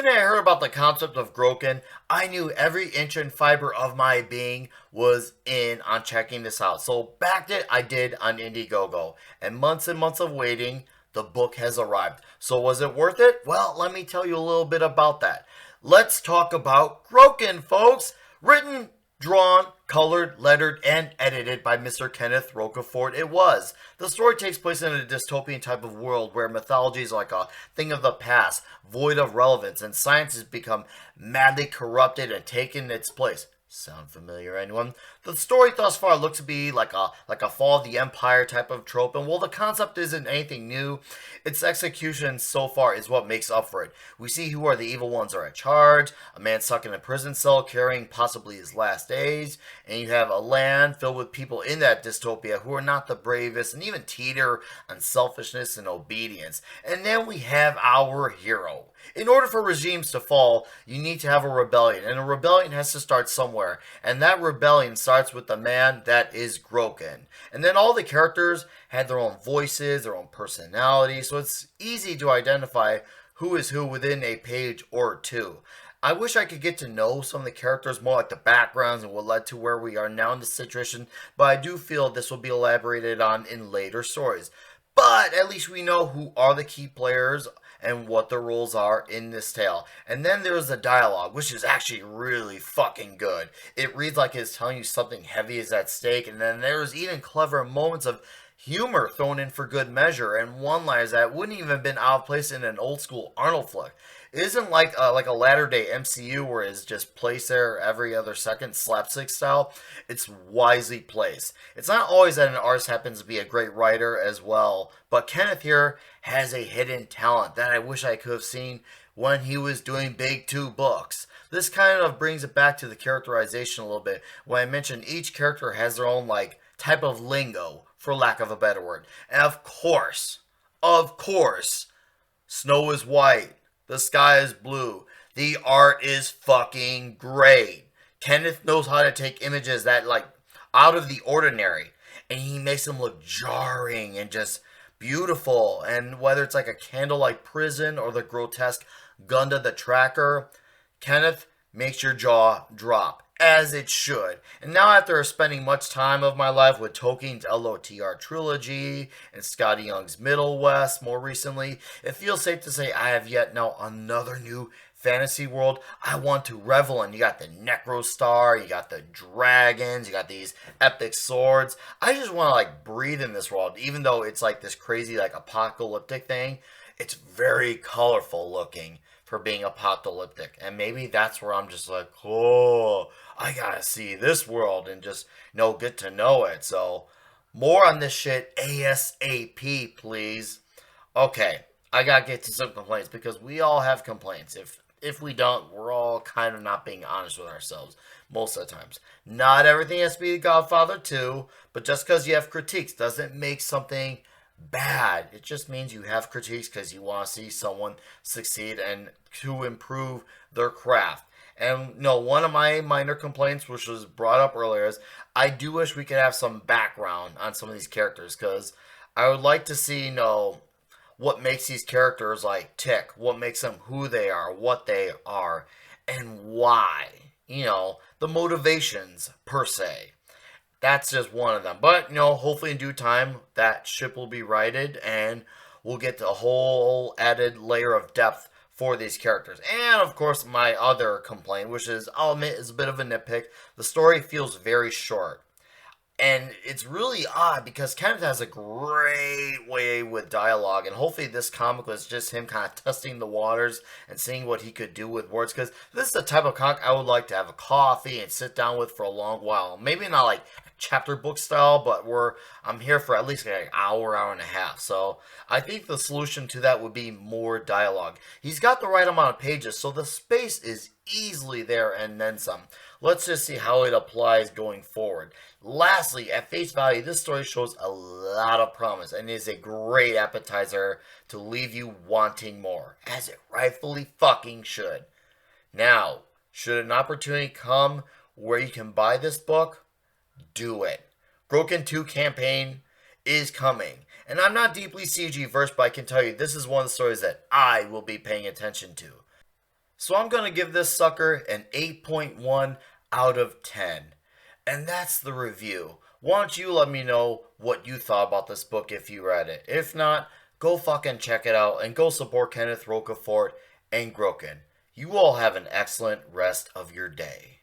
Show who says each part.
Speaker 1: minute I heard about the concept of Groken, I knew every inch and fiber of my being was in on checking this out. So backed it, I did on Indiegogo. And months of waiting, the book has arrived. So was it worth it? Well, let me tell you a little bit about that. Let's talk about Groken, folks. Written, drawn, colored, lettered, and edited by Mr. Kenneth Rocafort. It was. The story takes place in a dystopian type of world where mythology is like a thing of the past, void of relevance, and science has become madly corrupted and taken its place. Sound familiar, anyone? The story thus far looks to be like a fall of the empire type of trope, and while the concept isn't anything new, its execution so far is what makes up for it. We see who are the evil ones are in charge, a man stuck in a prison cell carrying possibly his last days, and you have a land filled with people in that dystopia who are not the bravest and even teeter on selfishness and obedience. And then we have our hero. In order for regimes to fall, you need to have a rebellion, and a rebellion has to start somewhere, and that rebellion starts with the man that is Groken. And then all the characters had their own voices, their own personalities, so it's easy to identify who is who within a page or two. I wish I could get to know some of the characters more, like the backgrounds and what led to where we are now in this situation, but I do feel this will be elaborated on in later stories. But at least we know who are the key players and what the roles are in this tale. And then there's the dialogue, which is actually really fucking good. It reads like it's telling you something heavy is at stake, and then there's even clever moments of humor thrown in for good measure, and one-liners that wouldn't even have been out of place in an old-school Arnold flick. It isn't like a latter-day MCU where it's just placed there every other second, slapstick style. It's wisely placed. It's not always that an artist happens to be a great writer as well, but Kenneth here has a hidden talent that I wish I could have seen when he was doing Big Two books. This kind of brings it back to the characterization a little bit. When I mentioned each character has their own type of lingo, for lack of a better word. And of course, snow is white, the sky is blue, the art is fucking great. Kenneth knows how to take images that out of the ordinary, and he makes them look jarring and just beautiful. And whether it's like a candlelight prison or the grotesque Gunda the Tracker, Kenneth makes your jaw drop, as it should. And now, after spending much time of my life with Tolkien's LOTR trilogy and Scotty Young's Middle West more recently, it feels safe to say I have yet now another new fantasy world I want to revel in. You got the Necro Star, you got the dragons, you got these epic swords. I just want to breathe in this world, even though it's this crazy apocalyptic thing. It's very colorful looking for being apocalyptic, and maybe that's where I'm just oh, I gotta see this world and just get to know it. So more on this shit ASAP, please. Okay, I gotta get to some complaints, because we all have complaints. If we don't, we're all kind of not being honest with ourselves most of the times. Not everything has to be The Godfather 2, but just because you have critiques doesn't make something bad. It just means you have critiques because you want to see someone succeed and to improve their craft. And one of my minor complaints, which was brought up earlier, is I do wish we could have some background on some of these characters, because I would like to see what makes these characters tick, what makes them who they are, what they are, and why. The motivations per se. That's just one of them. But, hopefully in due time, that ship will be righted, and we'll get a whole added layer of depth for these characters. And, of course, my other complaint, which is, I'll admit, is a bit of a nitpick. The story feels very short. And it's really odd, because Kenneth has a great way with dialogue, and hopefully this comic was just him kind of testing the waters and seeing what he could do with words, because this is the type of comic I would like to have a coffee and sit down with for a long while. Maybe not chapter book style, but I'm here for at least an hour and a half. So I think the solution to that would be more dialogue. He's got the right amount of pages, so the space is easily there and then some. Let's just see how it applies going forward. Lastly, at face value, this story shows a lot of promise and is a great appetizer to leave you wanting more, as it rightfully fucking should. Now, should an opportunity come where you can buy this book, do it. Groken 2 campaign is coming. And I'm not deeply CG versed, but I can tell you this is one of the stories that I will be paying attention to. So I'm going to give this sucker an 8.1 out of 10. And that's the review. Why don't you let me know what you thought about this book if you read it? If not, go fucking check it out and go support Kenneth Rocafort and Groken. You all have an excellent rest of your day.